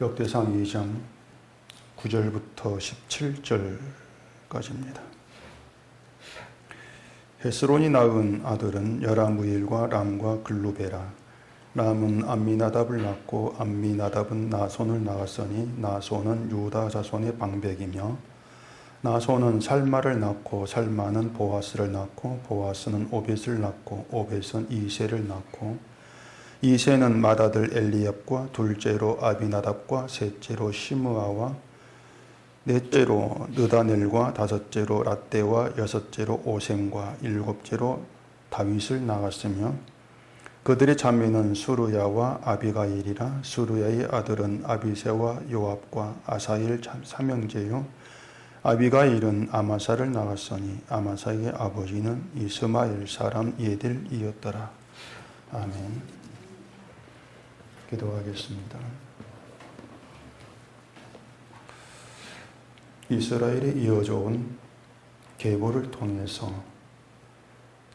역대상 2장 9절부터 17절까지입니다. 헤스론이 낳은 아들은 여라무엘과 람과 글루베라. 람은 암미나답을 낳고 암미나답은 나손을 낳았으니 나손은 유다 자손의 방백이며 나손은 살마를 낳고 살마는 보아스를 낳고 보아스는 오벳을 낳고 오벳은 이세를 낳고 이세는 맏아들 엘리압과 둘째로 아비나답과 셋째로 시므아와 넷째로 느다넬과 다섯째로 랏대와 여섯째로 오셈과 일곱째로 다윗을 낳았으며 그들의 자매는 수르야와 아비가일이라. 수르야의 아들은 아비새와 요압과 아사일 삼형제요 아비가일은 아마사를 낳았으니 아마사의 아버지는 이스마엘 사람 예딜이었더라. 아멘. 기도하겠습니다. 이스라엘에 이어져 온 계보를 통해서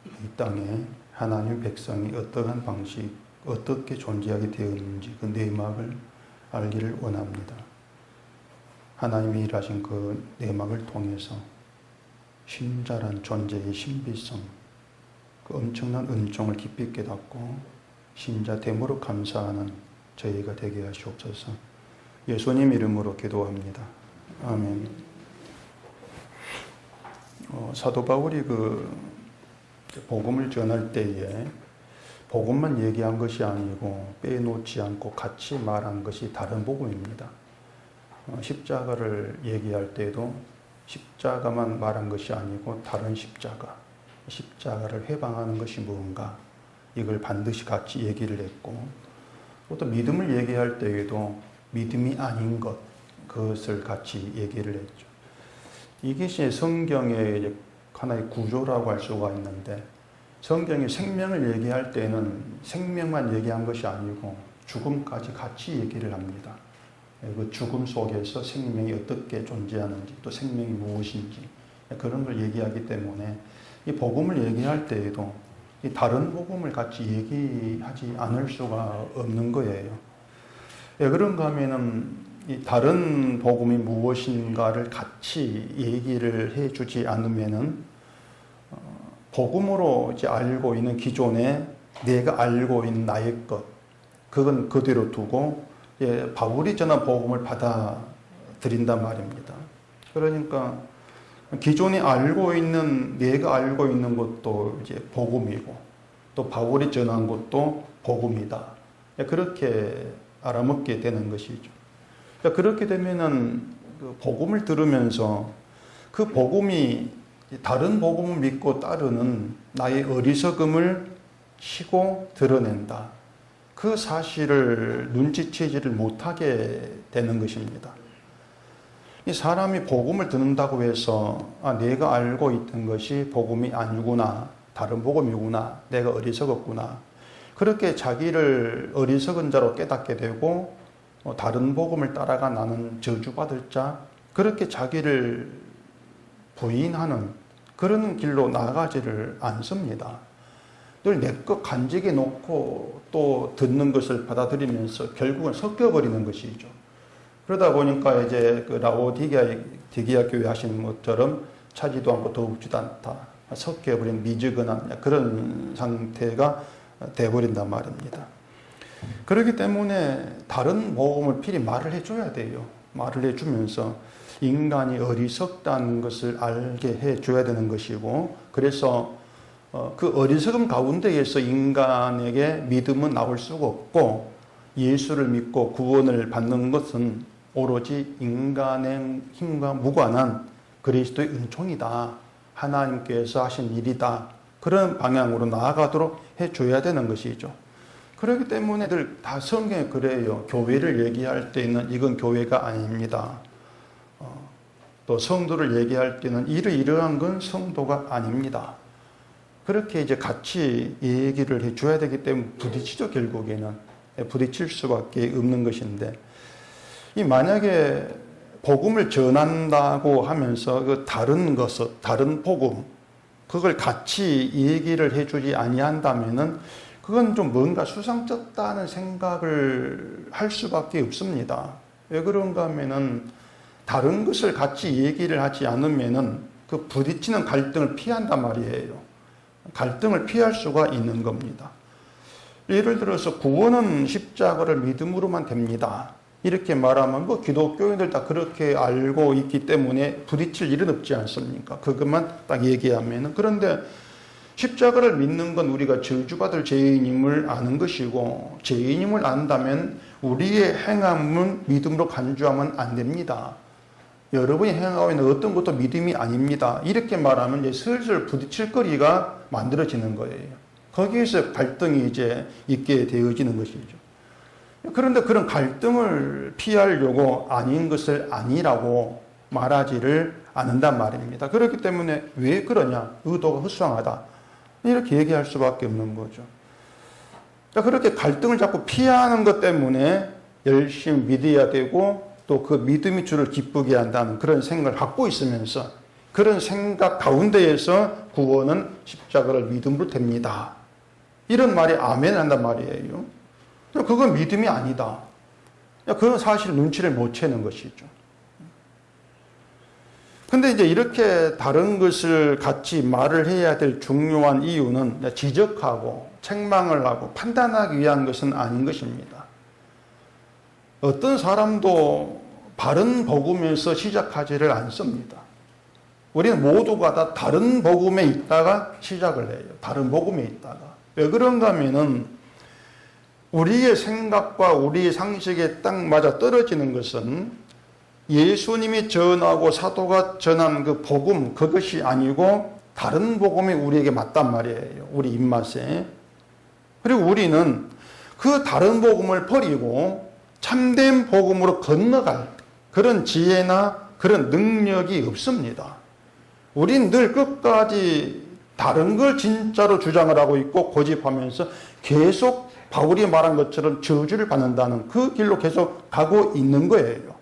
이 땅에 하나님의 백성이 어떠한 방식, 어떻게 존재하게 되었는지 그 내막을 알기를 원합니다. 하나님이 일하신 그 내막을 통해서 신자란 존재의 신비성, 그 엄청난 은총을 깊이 깨닫고 신자 됨으로 감사하는 저희가 되게 하시옵소서. 예수님 이름으로 기도합니다. 아멘. 사도 바울이 복음을 전할 때에 복음만 얘기한 것이 아니고 빼놓지 않고 같이 말한 것이 다른 복음입니다. 십자가를 얘기할 때도 십자가만 말한 것이 아니고 다른 십자가를 회방하는 것이 무언가, 이걸 반드시 같이 얘기를 했고, 또 믿음을 얘기할 때에도 믿음이 아닌 것, 그것을 같이 얘기를 했죠. 이것이 성경의 하나의 구조라고 할 수가 있는데, 성경이 생명을 얘기할 때는 생명만 얘기한 것이 아니고 죽음까지 같이 얘기를 합니다. 그 죽음 속에서 생명이 어떻게 존재하는지, 또 생명이 무엇인지, 그런 걸 얘기하기 때문에 이 복음을 얘기할 때에도 이 다른 복음을 같이 얘기하지 않을 수가 없는 거예요. 왜 그런가 하면은 이 다른 복음이 무엇인가를 같이 얘기를 해주지 않으면은 복음으로 이제 알고 있는 기존에 내가 알고 있는 나의 것, 그건 그대로 두고 바울이 전한 복음을 받아들인단 말입니다. 그러니까 기존에 알고 있는, 내가 알고 있는 것도 이제 복음이고, 또 바울이 전한 것도 복음이다. 그렇게 알아먹게 되는 것이죠. 그렇게 되면은 그 복음을 들으면서 그 복음이 다른 복음을 믿고 따르는 나의 어리석음을 치고 드러낸다. 그 사실을 눈치채지를 못하게 되는 것입니다. 이 사람이 복음을 듣는다고 해서 내가 알고 있던 것이 복음이 아니구나, 다른 복음이구나, 내가 어리석었구나, 그렇게 자기를 어리석은 자로 깨닫게 되고 다른 복음을 따라가 나는 저주받을 자, 그렇게 자기를 부인하는 그런 길로 나아가지를 않습니다. 늘 내 것 간직해 놓고 또 듣는 것을 받아들이면서 결국은 섞여버리는 것이죠. 그러다 보니까 이제 그 라오디게아 교회 하시는 것처럼 차지도 않고 더욱지도 않다, 섞여버린 미지근한 그런 상태가 되어버린단 말입니다. 그렇기 때문에 다른 복음을 필히 말을 해줘야 돼요. 말을 해주면서 인간이 어리석다는 것을 알게 해줘야 되는 것이고, 그래서 그 어리석음 가운데에서 인간에게 믿음은 나올 수가 없고, 예수를 믿고 구원을 받는 것은 오로지 인간의 힘과 무관한 그리스도의 은총이다, 하나님께서 하신 일이다, 그런 방향으로 나아가도록 해줘야 되는 것이죠. 그렇기 때문에 늘 다 성경에 그래요. 교회를 얘기할 때는 이건 교회가 아닙니다. 또 성도를 얘기할 때는 이러이러한 건 성도가 아닙니다. 그렇게 이제 같이 얘기를 해줘야 되기 때문에 부딪히죠. 결국에는 부딪힐 수밖에 없는 것인데, 이 만약에 복음을 전한다고 하면서 그 다른 복음, 그걸 같이 얘기를 해주지 아니한다면은 그건 좀 뭔가 수상쩍다는 생각을 할 수밖에 없습니다. 왜 그런가 하면은 다른 것을 같이 얘기를 하지 않으면은 그 부딪히는 갈등을 피한단 말이에요. 갈등을 피할 수가 있는 겁니다. 예를 들어서 구원은 십자가를 믿음으로만 됩니다. 이렇게 말하면 뭐 기독교인들 다 그렇게 알고 있기 때문에 부딪힐 일은 없지 않습니까? 그것만 딱 얘기하면은. 그런데 십자가를 믿는 건 우리가 저주받을 죄인임을 아는 것이고, 죄인임을 안다면 우리의 행함은 믿음으로 간주하면 안 됩니다. 여러분이 행하고 있는 어떤 것도 믿음이 아닙니다. 이렇게 말하면 이제 슬슬 부딪힐 거리가 만들어지는 거예요. 거기에서 갈등이 이제 있게 되어지는 것이죠. 그런데 그런 갈등을 피하려고 아닌 것을 아니라고 말하지를 않는단 말입니다. 그렇기 때문에 왜 그러냐? 의도가 허술하다. 이렇게 얘기할 수밖에 없는 거죠. 그렇게 갈등을 자꾸 피하는 것 때문에 열심히 믿어야 되고 또 그 믿음이 주를 기쁘게 한다는 그런 생각을 갖고 있으면서 그런 생각 가운데에서 구원은 십자가를 믿음으로 됩니다. 이런 말이 아멘 한단 말이에요. 그건 믿음이 아니다. 그건 사실 눈치를 못 채는 것이죠. 근데 이제 이렇게 다른 것을 같이 말을 해야 될 중요한 이유는 지적하고 책망을 하고 판단하기 위한 것은 아닌 것입니다. 어떤 사람도 바른 복음에서 시작하지를 않습니다. 우리는 모두가 다 다른 복음에 있다가 시작을 해요. 다른 복음에 있다가. 왜 그런가 하면은 우리의 생각과 우리의 상식에 딱 맞아 떨어지는 것은 예수님이 전하고 사도가 전한 그 복음, 그것이 아니고 다른 복음이 우리에게 맞단 말이에요. 우리 입맛에. 그리고 우리는 그 다른 복음을 버리고 참된 복음으로 건너갈 그런 지혜나 그런 능력이 없습니다. 우린 늘 끝까지 다른 걸 진짜로 주장을 하고 있고 고집하면서 계속 바울이 말한 것처럼 저주를 받는다는 그 길로 계속 가고 있는 거예요.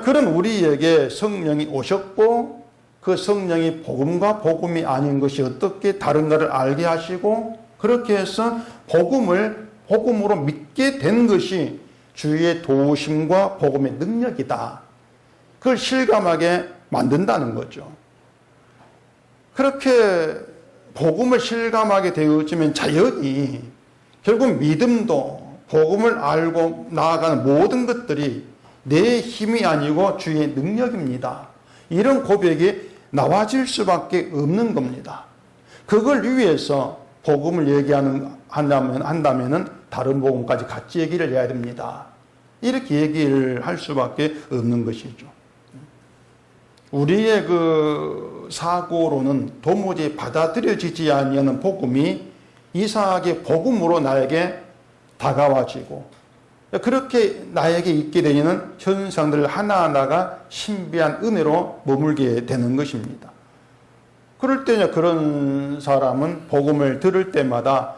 그런 우리에게 성령이 오셨고 그 성령이 복음과 복음이 아닌 것이 어떻게 다른가를 알게 하시고 그렇게 해서 복음을 복음으로 믿게 된 것이 주의 도우심과 복음의 능력이다. 그걸 실감하게 만든다는 거죠. 그렇게 복음을 실감하게 되어지면 자연히 결국 믿음도 복음을 알고 나아가는 모든 것들이 내 힘이 아니고 주의 능력입니다. 이런 고백이 나와질 수밖에 없는 겁니다. 그걸 위해서 복음을 한다면은 다른 복음까지 같이 얘기를 해야 됩니다. 이렇게 얘기를 할 수밖에 없는 것이죠. 우리의 그 사고로는 도무지 받아들여지지 아니하는 복음이 이상하게 복음으로 나에게 다가와지고 그렇게 나에게 있게 되는 현상들 하나하나가 신비한 은혜로 머물게 되는 것입니다. 그럴 때 그런 사람은 복음을 들을 때마다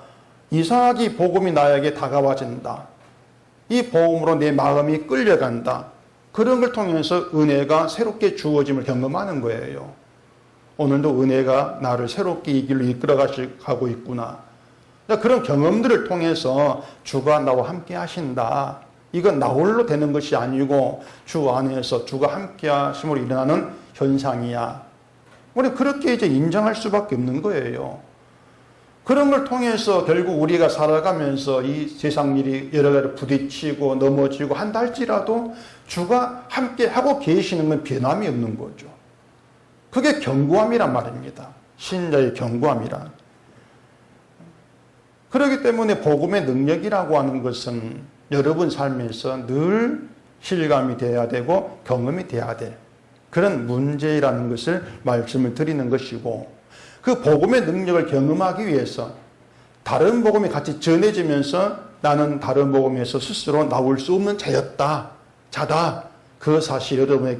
이상하게 복음이 나에게 다가와진다. 이 복음으로 내 마음이 끌려간다. 그런 걸 통해서 은혜가 새롭게 주어짐을 경험하는 거예요. 오늘도 은혜가 나를 새롭게 이 길로 이끌어가고 있구나. 그런 경험들을 통해서 주가 나와 함께 하신다. 이건 나 홀로 되는 것이 아니고 주 안에서 주가 함께 하심으로 일어나는 현상이야. 우리 그렇게 이제 인정할 수밖에 없는 거예요. 그런 걸 통해서 결국 우리가 살아가면서 이 세상 일이 여러 가지 부딪히고 넘어지고 한다 할지라도 주가 함께 하고 계시는 건 변함이 없는 거죠. 그게 견고함이란 말입니다. 신자의 견고함이란. 그렇기 때문에 복음의 능력이라고 하는 것은 여러분 삶에서 늘 실감이 돼야 되고 경험이 돼야 돼. 그런 문제라는 것을 말씀을 드리는 것이고 그 복음의 능력을 경험하기 위해서 다른 복음이 같이 전해지면서 나는 다른 복음에서 스스로 나올 수 없는 자다. 그 사실 여러분의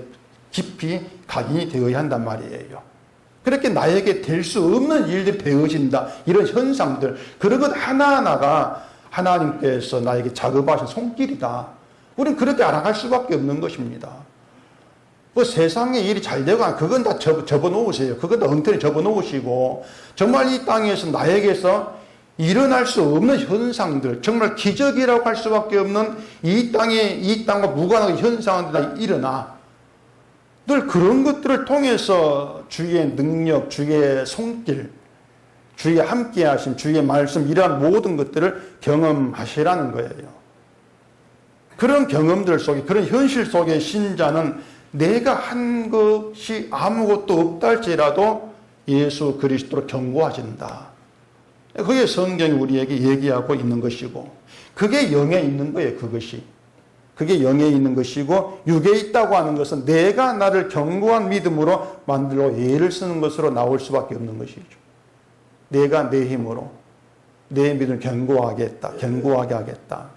깊이 각인이 되어야 한단 말이에요. 그렇게 나에게 될 수 없는 일들이 되어진다. 이런 현상들, 그런 것 하나하나가 하나님께서 나에게 작업하신 손길이다. 우리는 그렇게 알아갈 수밖에 없는 것입니다. 뭐 세상에 일이 잘 되고 그건 다 접어놓으세요. 그건 다 엉터리 접어놓으시고 정말 이 땅에서 나에게서 일어날 수 없는 현상들, 정말 기적이라고 할 수밖에 없는 이 땅과 무관한 현상들이 일어나. 늘 그런 것들을 통해서 주의 능력, 주의 손길, 주의 함께하심, 주의 말씀, 이러한 모든 것들을 경험하시라는 거예요. 그런 경험들 속에, 그런 현실 속에 신자는 내가 한 것이 아무것도 없다 할지라도 예수 그리스도로 견고해진다. 그게 성경이 우리에게 얘기하고 있는 것이고, 그게 영에 있는 거예요, 그것이. 그게 영에 있는 것이고, 육에 있다고 하는 것은 내가 나를 견고한 믿음으로 만들고 예를 쓰는 것으로 나올 수밖에 없는 것이죠. 내가 내 힘으로 내 믿음을 견고하게 하겠다.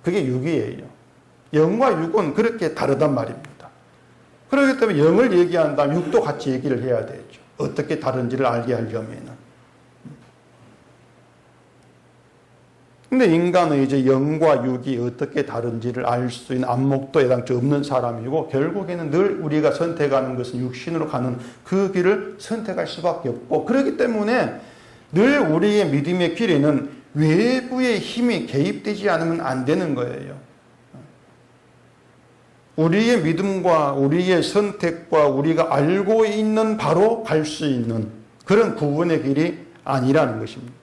그게 육이에요. 영과 육은 그렇게 다르단 말입니다. 그렇기 때문에 영을 얘기한다면 육도 같이 얘기를 해야 되죠. 어떻게 다른지를 알게 하려면은. 근데 인간은 이제 영과 육이 어떻게 다른지를 알 수 있는 안목도 예당치 없는 사람이고, 결국에는 늘 우리가 선택하는 것은 육신으로 가는 그 길을 선택할 수밖에 없고, 그렇기 때문에 늘 우리의 믿음의 길에는 외부의 힘이 개입되지 않으면 안 되는 거예요. 우리의 믿음과 우리의 선택과 우리가 알고 있는 바로 갈 수 있는 그런 구분의 길이 아니라는 것입니다.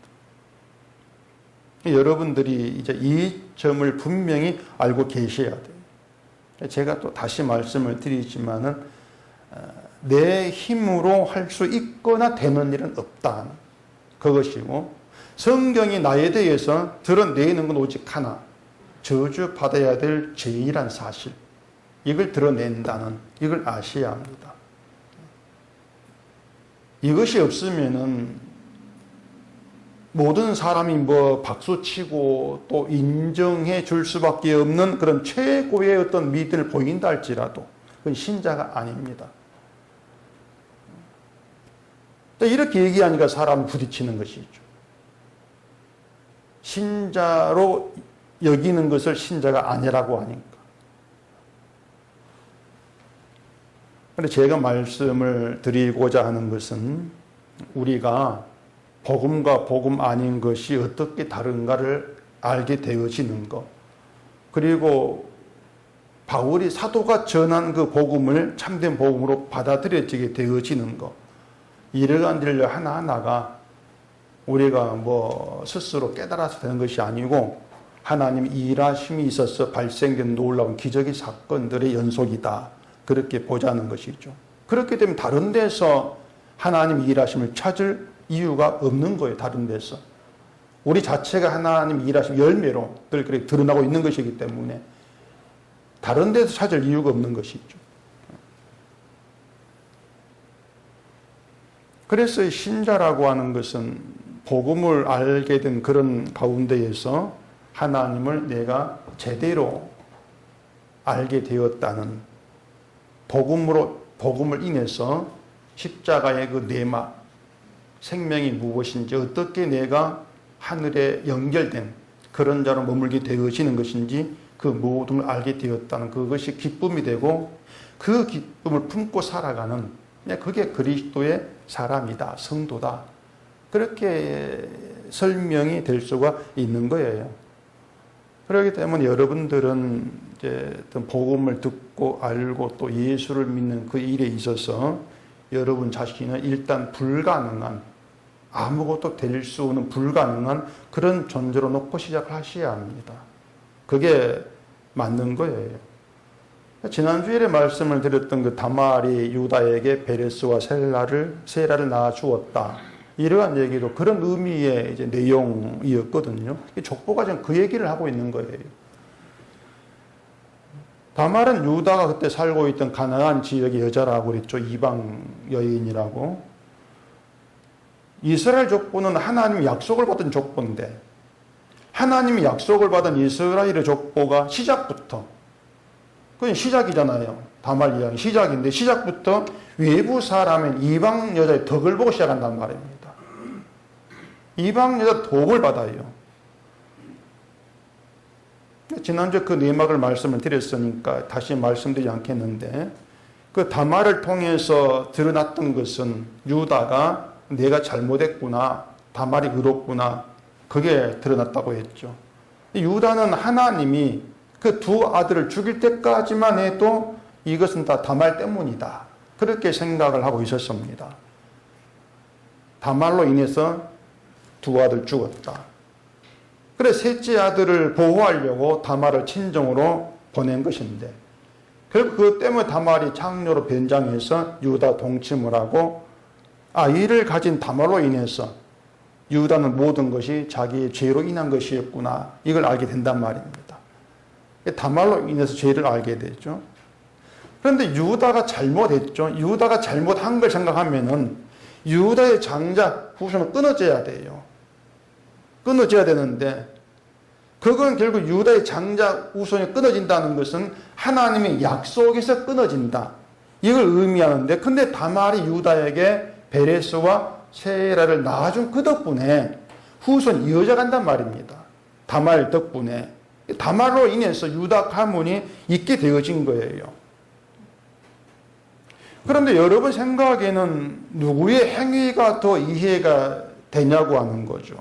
여러분들이 이제 이 점을 분명히 알고 계셔야 돼요. 제가 또 다시 말씀을 드리지만은 내 힘으로 할 수 있거나 되는 일은 없다. 그것이고, 성경이 나에 대해서 드러내는 건 오직 하나, 저주받아야 될 죄이란 사실, 이걸 드러낸다는, 이걸 아셔야 합니다. 이것이 없으면은 모든 사람이 뭐 박수치고 또 인정해 줄 수밖에 없는 그런 최고의 어떤 믿음을 보인다 할지라도 그건 신자가 아닙니다. 이렇게 얘기하니까 사람이 부딪히는 것이죠. 신자로 여기는 것을 신자가 아니라고 하니까. 그런데 제가 말씀을 드리고자 하는 것은 우리가 복음과 복음 아닌 것이 어떻게 다른가를 알게 되어지는 것, 그리고 바울이 사도가 전한 그 복음을 참된 복음으로 받아들여지게 되어지는 것, 이러한 일을 하나하나가 우리가 뭐 스스로 깨달아서 되는 것이 아니고 하나님의 일하심이 있어서 발생된 놀라운 기적의 사건들의 연속이다. 그렇게 보자는 것이죠. 그렇게 되면 다른 데서 하나님의 일하심을 찾을 이유가 없는 거예요. 다른 데서. 우리 자체가 하나님 일하심 열매로 늘 그렇게 드러나고 있는 것이기 때문에 다른 데서 찾을 이유가 없는 것이죠. 그래서 신자라고 하는 것은 복음을 알게 된 그런 가운데에서 하나님을 내가 제대로 알게 되었다는, 복음을 인해서 십자가의 그 내막, 생명이 무엇인지, 어떻게 내가 하늘에 연결된 그런 자로 머물게 되어지는 것인지 그 모든 걸 알게 되었다는 그것이 기쁨이 되고, 그 기쁨을 품고 살아가는, 그게 그리스도의 사람이다, 성도다, 그렇게 설명이 될 수가 있는 거예요. 그렇기 때문에 여러분들은 이제 어떤 복음을 듣고 알고 또 예수를 믿는 그 일에 있어서 여러분 자신은 일단 불가능한, 아무것도 될 수 없는 불가능한 그런 존재로 놓고 시작을 하셔야 합니다. 그게 맞는 거예요. 지난 주일에 말씀을 드렸던 그 다말이 유다에게 베레스와 세라를 낳아 주었다, 이러한 얘기도 그런 의미의 이제 내용이었거든요. 족보가 지금 그 얘기를 하고 있는 거예요. 다말은 유다가 그때 살고 있던 가나안 지역의 여자라고 그랬죠. 이방 여인이라고. 이스라엘 족보는 하나님의 약속을 받은 족보인데, 하나님의 약속을 받은 이스라엘의 족보가 시작부터, 그건 시작이잖아요. 다말 이야기 시작인데 시작부터 외부 사람인 이방 여자의 덕을 보고 시작한단 말입니다. 이방 여자 복을 받아요. 지난주에 그 내막을 말씀을 드렸으니까 다시 말씀드리지 않겠는데, 그 다말을 통해서 드러났던 것은 유다가 내가 잘못했구나, 다말이 의롭구나, 그게 드러났다고 했죠. 유다는 하나님이 그 두 아들을 죽일 때까지만 해도 이것은 다 다말 때문이다, 그렇게 생각을 하고 있었습니다. 다말로 인해서 두 아들 죽었다. 그래 셋째 아들을 보호하려고 다말을 친정으로 보낸 것인데, 결국 그 때문에 다말이 창녀로 변장해서 유다 동침을 하고, 아이를 가진 다말로 인해서 유다는 모든 것이 자기의 죄로 인한 것이었구나, 이걸 알게 된단 말입니다. 다말로 인해서 죄를 알게 되죠. 그런데 유다가 잘못했죠. 유다가 잘못한 걸 생각하면은 유다의 장자 후손은 끊어져야 돼요. 끊어져야 되는데, 그건 결국 유다의 장자 후손이 끊어진다는 것은 하나님의 약속에서 끊어진다, 이걸 의미하는데, 근데 다말이 유다에게 베레스와 세라를 낳아준 그 덕분에 후손이 이어져 간단 말입니다. 다말 덕분에. 다말로 인해서 유다 가문이 있게 되어진 거예요. 그런데 여러분 생각에는 누구의 행위가 더 이해가 되냐고 하는 거죠.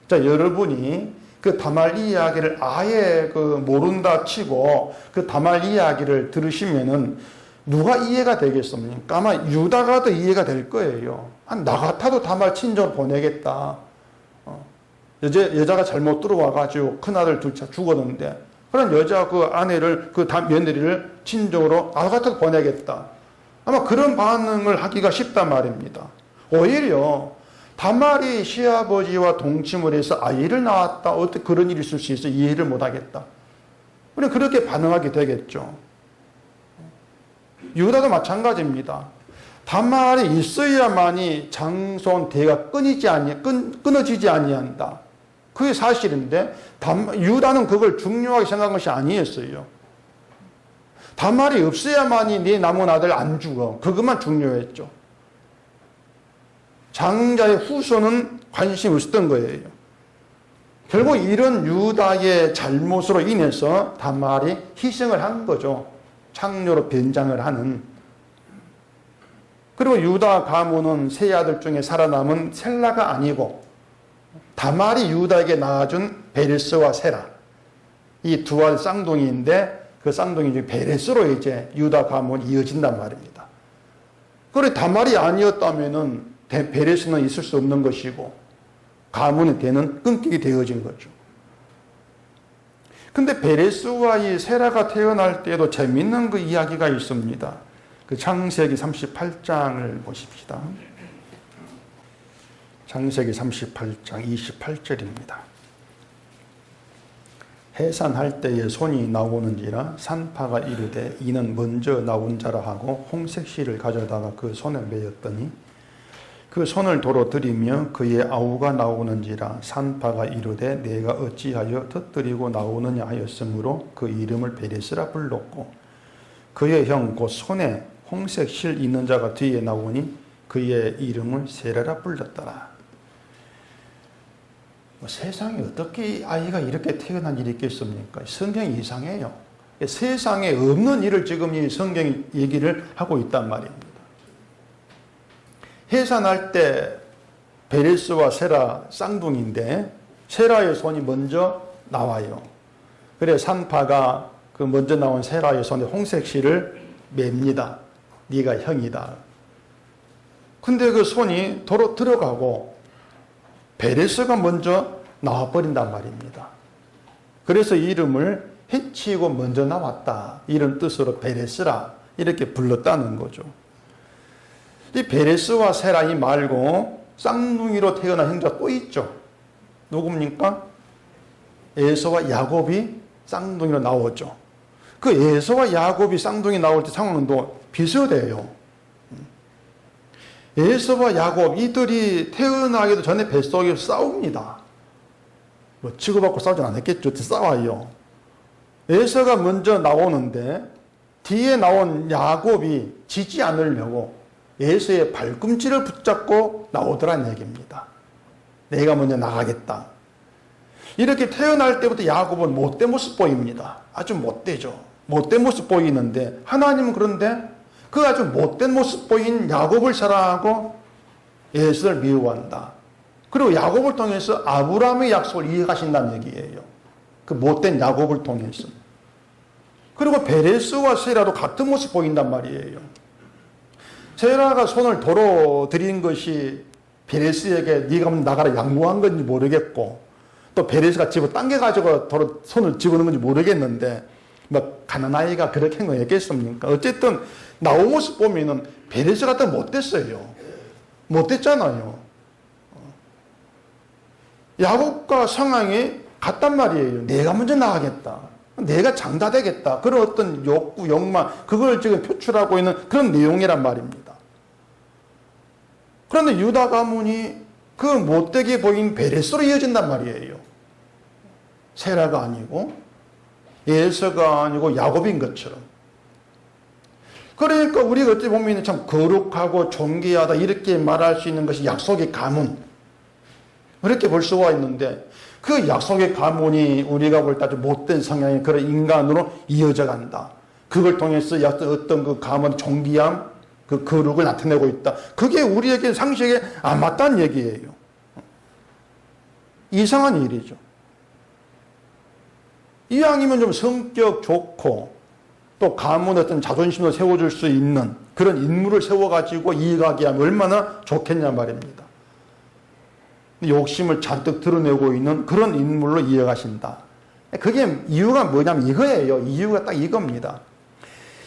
자, 여러분이 그 다말 이야기를 아예 모른다 치고 그 다말 이야기를 들으시면은 누가 이해가 되겠습니까? 아마 유다가 더 이해가 될 거예요. 나 같아도 다말 친정 보내겠다. 여자가 잘못 들어와가지고 큰아들 둘째 죽었는데, 그런 여자 그 아내를, 그 며느리를 친정으로 나 같아도 보내겠다. 아마 그런 반응을 하기가 쉽단 말입니다. 오히려 다말이 시아버지와 동침을 해서 아이를 낳았다, 어떻게 그런 일이 있을 수 있어, 이해를 못하겠다. 우리는 그렇게 반응하게 되겠죠. 유다도 마찬가지입니다. 다말이 있어야만이 장손 대가 끊어지지 아니한다, 그게 사실인데 유다는 그걸 중요하게 생각한 것이 아니었어요. 다말이 없어야만이 네 남은 아들 안 죽어, 그것만 중요했죠. 장자의 후손은 관심이 없었던 거예요. 결국 이런 유다의 잘못으로 인해서 다말이 희생을 한 거죠. 창녀로 변장을 하는. 그리고 유다 가문은 세 아들 중에 살아남은 셀라가 아니고 다말이 유다에게 낳아준 베레스와 세라, 이 두 아들 쌍둥이인데, 그 쌍둥이 중에 베레스로 이제 유다 가문이 이어진단 말입니다. 그래 다말이 아니었다면은 베레스는 있을 수 없는 것이고 가문의 대는 끊기게 되어진 거죠. 근데 베레스와 이 세라가 태어날 때에도 재밌는 그 이야기가 있습니다. 그 창세기 38장을 보십시다. 창세기 38장 28절입니다. 해산할 때에 손이 나오는지라 산파가 이르되 이는 먼저 나온 자라 하고 홍색실을 가져다가 그 손에 매었더니 그 손을 도로 들이며 그의 아우가 나오는지라 산파가 이르되 내가 어찌하여 터뜨리고 나오느냐 하였으므로 그 이름을 베레스라 불렀고 그의 형 곧 손에 홍색실 있는 자가 뒤에 나오니 그의 이름을 세라라 불렀더라. 세상에 어떻게 아이가 이렇게 태어난 일이 있겠습니까? 성경이 이상해요. 세상에 없는 일을 지금 이 성경이 얘기를 하고 있단 말입니다. 해산할 때 베레스와 세라 쌍둥이인데 세라의 손이 먼저 나와요. 그래 산파가 그 먼저 나온 세라의 손에 홍색실을 맵니다. 네가 형이다. 근데 그 손이 도로 들어가고 베레스가 먼저 나와버린단 말입니다. 그래서 이름을 해치고 먼저 나왔다, 이런 뜻으로 베레스라 이렇게 불렀다는 거죠. 이 베레스와 세라이 말고 쌍둥이로 태어난 형제가 또 있죠. 누굽니까? 에서와 야곱이 쌍둥이로 나오죠. 그 에서와 야곱이 쌍둥이 나올 때 상황은 또 비슷해요. 에서와 야곱 이들이 태어나기도 전에 뱃속에서 싸웁니다. 뭐 치고받고 싸우진 않았겠죠. 싸워요. 에서가 먼저 나오는데 뒤에 나온 야곱이 지지 않으려고 에서의 발꿈치를 붙잡고 나오더란 얘기입니다. 내가 먼저 나가겠다. 이렇게 태어날 때부터 야곱은 못된 모습 보입니다. 아주 못되죠. 못된 모습 보이는데 하나님은 그런데 그 아주 못된 모습 보인 야곱을 사랑하고 에서를 미워한다. 그리고 야곱을 통해서 아브라함의 약속을 이어가신다는 얘기예요. 그 못된 야곱을 통해서. 그리고 베레스와 세라도 같은 모습 보인단 말이에요. 세라가 손을 도로 들인 것이 베레스에게 네가 나가라 양보한 건지 모르겠고, 또 베레스가 집어 당겨가지고 도로 손을 집어넣은 건지 모르겠는데, 뭐 가나나이가 그렇게 한 거였겠습니까? 어쨌든 나온 모습 보면은 베레스 같은 못됐어요. 못됐잖아요. 야곱과 상황이 같단 말이에요. 내가 먼저 나가겠다. 내가 장다되겠다. 그런 어떤 욕구, 욕망, 그걸 지금 표출하고 있는 그런 내용이란 말입니다. 그런데 유다 가문이 그 못되게 보인 베레스로 이어진단 말이에요. 세라가 아니고, 에서가 아니고 야곱인 것처럼. 그러니까 우리가 어찌 보면 참 거룩하고 존귀하다 이렇게 말할 수 있는 것이 약속의 가문. 그렇게 볼 수가 있는데, 그 약속의 가문이 우리가 볼 때 아주 못된 성향의 그런 인간으로 이어져 간다. 그걸 통해서 어떤 그 가문 존귀함, 그 거룩을 나타내고 있다. 그게 우리에게 상식에 안 맞다는 얘기예요. 이상한 일이죠. 이왕이면 좀 성격 좋고 또 가문 어떤 자존심을 세워줄 수 있는 그런 인물을 세워가지고 이어가게 하면 얼마나 좋겠냐 말입니다. 욕심을 잔뜩 드러내고 있는 그런 인물로 이어가신다. 그게 이유가 뭐냐면 이거예요. 이유가 딱 이겁니다.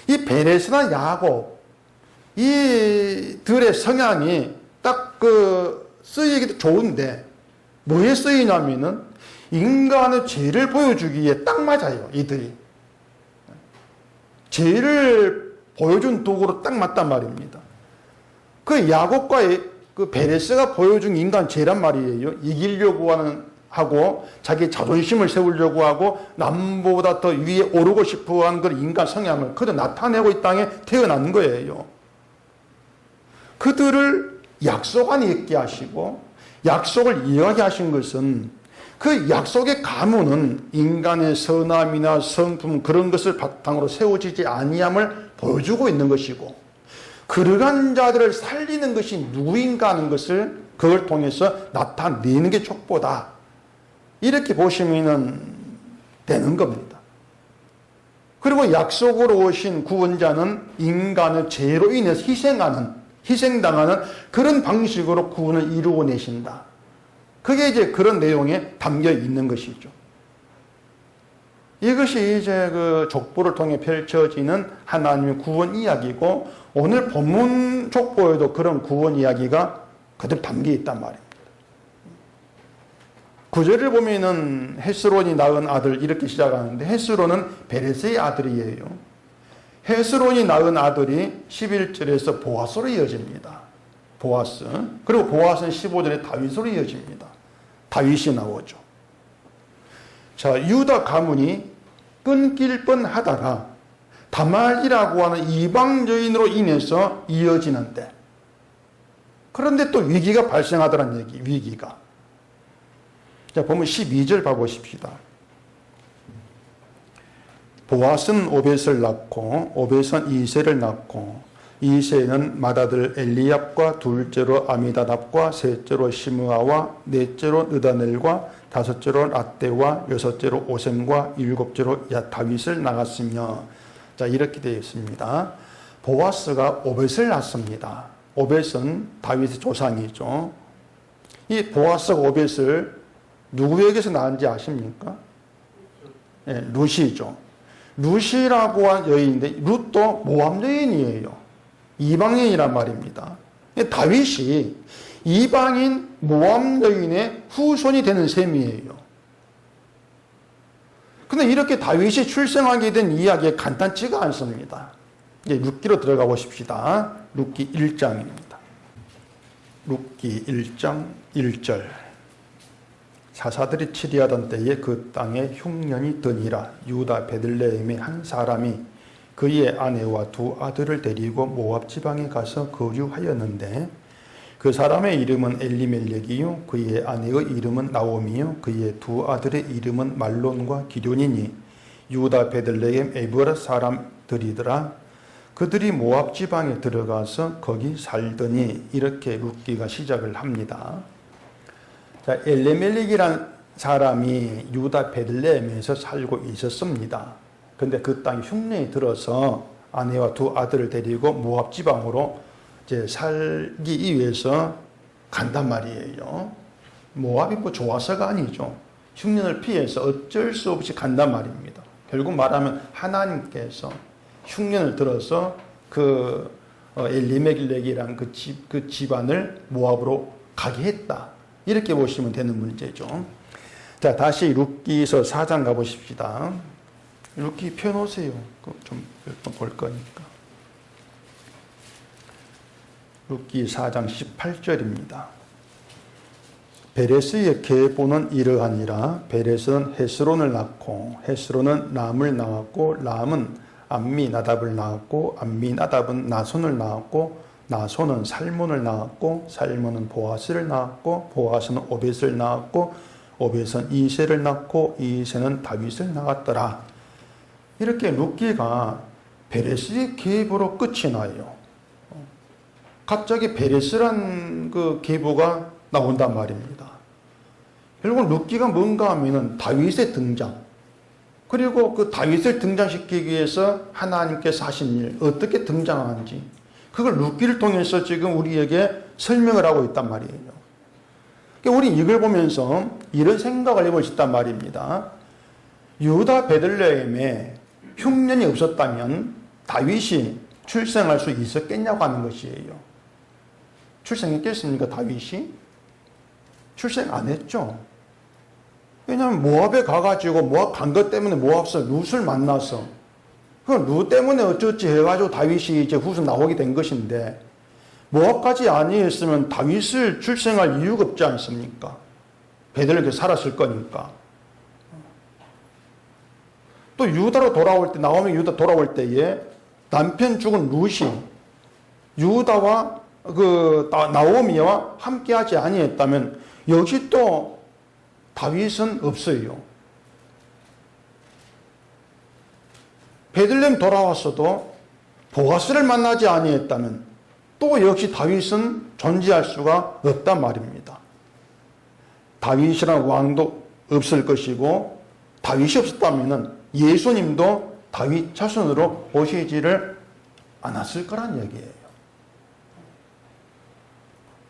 이 베레스나 야곱, 이들의 성향이 딱 쓰이기도 좋은데 뭐에 쓰이냐면은 인간의 죄를 보여주기에 딱 맞아요. 이들이. 죄를 보여준 도구로 딱 맞단 말입니다. 그 야곱과 그 베레스가 보여준 인간 죄란 말이에요. 이기려고 하고 자기 자존심을 세우려고 하고 남보다 더 위에 오르고 싶어 하는 그 인간 성향을 그저 나타내고 이 땅에 태어난 거예요. 그들을 약속 안에 있게 하시고 약속을 이어가게 하신 것은 그 약속의 가문은 인간의 선함이나 성품 그런 것을 바탕으로 세워지지 아니함을 보여주고 있는 것이고, 그러한 자들을 살리는 것이 누구인가 하는 것을 그걸 통해서 나타내는 게 족보다. 이렇게 보시면 되는 겁니다. 그리고 약속으로 오신 구원자는 인간의 죄로 인해서 희생당하는 그런 방식으로 구원을 이루어내신다. 그게 이제 그런 내용에 담겨 있는 것이죠. 이것이 이제 그 족보를 통해 펼쳐지는 하나님의 구원 이야기고, 오늘 본문 족보에도 그런 구원 이야기가 그대로 담겨 있단 말입니다. 구절을 보면은 헤스론이 낳은 아들 이렇게 시작하는데, 헤스론은 베레스의 아들이에요. 헤스론이 낳은 아들이 11절에서 보아스로 이어집니다. 보아스. 그리고 보아스는 15절에 다윗으로 이어집니다. 다윗이 나오죠. 자, 유다 가문이 끊길 뻔하다가 다말이라고 하는 이방 여인으로 인해서 이어지는데, 그런데 또 위기가 발생하더란 얘기, 위기가. 자, 보면 12절 봐보십시다. 보아스는 오벳을 낳고, 오벳은 이새를 낳고, 이새는 맏아들 엘리압과 둘째로 아미다답과 셋째로 시므아와 넷째로 느다넬과 다섯째로 라떼와 여섯째로 오셈과 일곱째로 다윗을 낳았으며, 자, 이렇게 되어 있습니다. 보아스가 오벳을 낳습니다. 오벳은 다윗의 조상이죠. 이 보아스가 오벳을 누구에게서 낳은지 아십니까? 네, 룻이죠. 룻이라고 한 여인인데, 룻도 모압 여인이에요. 이방인이란 말입니다. 다윗이 이방인 모압 여인의 후손이 되는 셈이에요. 그런데 이렇게 다윗이 출생하게 된 이야기가 간단치가 않습니다. 이제 룻기로 들어가 보십시다. 룻기 1장입니다. 룻기 1장 1절. 사사들이 치리하던 때에 그 땅에 흉년이 드니라. 유다 베들레헴의 한 사람이 그의 아내와 두 아들을 데리고 모압 지방에 가서 거주하였는데, 그 사람의 이름은 엘리멜렉이요 그의 아내의 이름은 나오미요 그의 두 아들의 이름은 말론과 기럐이니 유다 베들레헴 에브라 사람들이더라. 그들이 모압 지방에 들어가서 거기 살더니, 이렇게 룻기가 시작을 합니다. 자, 엘리멜렉이란 사람이 유다 베들레헴에서 살고 있었습니다. 근데 그 땅에 흉년이 들어서 아내와 두 아들을 데리고 모압 지방으로 이제 살기 위해서 간단 말이에요. 모압이 뭐 좋아서가 아니죠. 흉년을 피해서 어쩔 수 없이 간단 말입니다. 결국 말하면 하나님께서 흉년을 들어서 그 엘리멜렉이란 그 집안을 모압으로 가게 했다. 이렇게 보시면 되는 문제죠. 자, 다시 룻기서 4장 가보십시다. 룻기 펴놓으세요. 좀 몇 번 볼 거니까. 룻기 4장 18절입니다. 베레스의 계보는 이러하니라. 베레스는 헤스론을 낳고 헤스론은 람을 낳았고 람은 암미나답을 낳았고 암미나답은 나손을 낳았고 나손은 살몬을 낳았고 살몬은 보아스를 낳았고 보아스는 오벳을 낳았고 오벳은 이새를 낳고 이새는 다윗을 낳았더라. 이렇게 룻기가 베레스의 계보로 끝이 나요. 갑자기 베레스란 그 계보가 나온단 말입니다. 결국 룻기가 뭔가 하면은 다윗의 등장, 그리고 그 다윗을 등장시키기 위해서 하나님께서 하신 일, 어떻게 등장하는지, 그걸 룻기를 통해서 지금 우리에게 설명을 하고 있단 말이에요. 그러니까 우리 이걸 보면서 이런 생각을 해볼 수 있단 말입니다. 유다 베들레헴에 흉년이 없었다면 다윗이 출생할 수 있었겠냐고 하는 것이에요. 출생했겠습니까, 다윗이? 출생 안 했죠. 왜냐하면 모압에 가가지고 모압 간 것 때문에 모압서 룻을 만나서 그 룻 때문에 어쩌지 해가지고 다윗이 이제 후손 나오게 된 것인데, 모압까지 아니었으면 다윗을 출생할 이유가 없지 않습니까? 베들레헴에 살았을 거니까. 또 유다로 돌아올 때, 나오미 유다 돌아올 때에 남편 죽은 룻이 유다와 그 나오미와 함께하지 아니했다면 역시 또 다윗은 없어요. 베들레헴 돌아왔어도 보아스를 만나지 아니했다면 또 역시 다윗은 존재할 수가 없단 말입니다. 다윗이라는 왕도 없을 것이고, 다윗이 없었다면 예수님도 다윗 자손으로 오시지를 않았을 거란 얘기예요.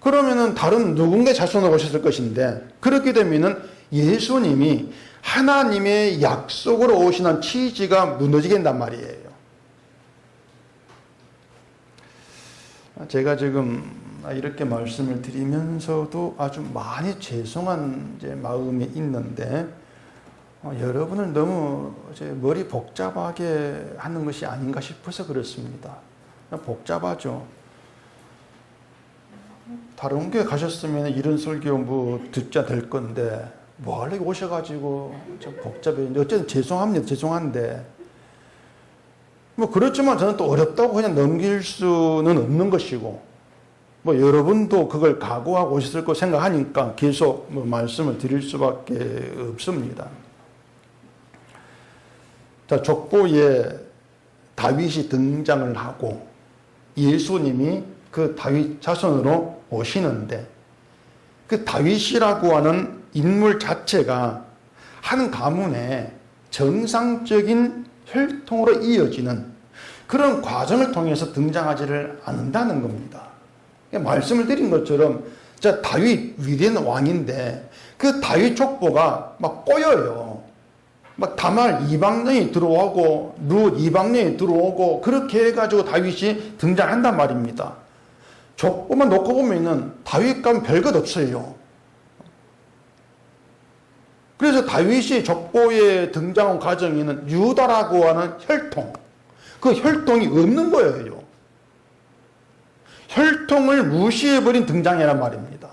그러면은 다른 누군가의 자손으로 오셨을 것인데, 그렇게 되면은 예수님이 하나님의 약속으로 오시는 취지가 무너지게 된단 말이에요. 제가 지금 이렇게 말씀을 드리면서도 아주 많이 죄송한 이제 마음이 있는데, 여러분을 너무 이제 머리 복잡하게 하는 것이 아닌가 싶어서 그렇습니다. 복잡하죠. 다른 교회 가셨으면 이런 설교 뭐 듣자 될 건데, 뭐 하려고 오셔가지고 좀 복잡해. 어쨌든 죄송한데, 뭐 그렇지만 저는 또 어렵다고 그냥 넘길 수는 없는 것이고, 뭐 여러분도 그걸 각오하고 오셨을 거 생각하니까 계속 뭐 말씀을 드릴 수밖에 없습니다. 자, 족보에 다윗이 등장을 하고 예수님이 그 다윗 자손으로 오시는데, 그 다윗이라고 하는 인물 자체가 한 가문의 정상적인 혈통으로 이어지는 그런 과정을 통해서 등장하지를 않는다는 겁니다. 말씀을 드린 것처럼 다윗 위대한 왕인데 그 다윗 족보가 막 꼬여요. 막 다말 이방령이 들어오고 룻 이방령이 들어오고 그렇게 해가지고 다윗이 등장한단 말입니다. 족보만 놓고 보면은 다윗과는 별것 없어요. 그래서 다윗이 족보에 등장한 과정에는 유다라고 하는 혈통, 그 혈통이 없는 거예요. 혈통을 무시해버린 등장이란 말입니다.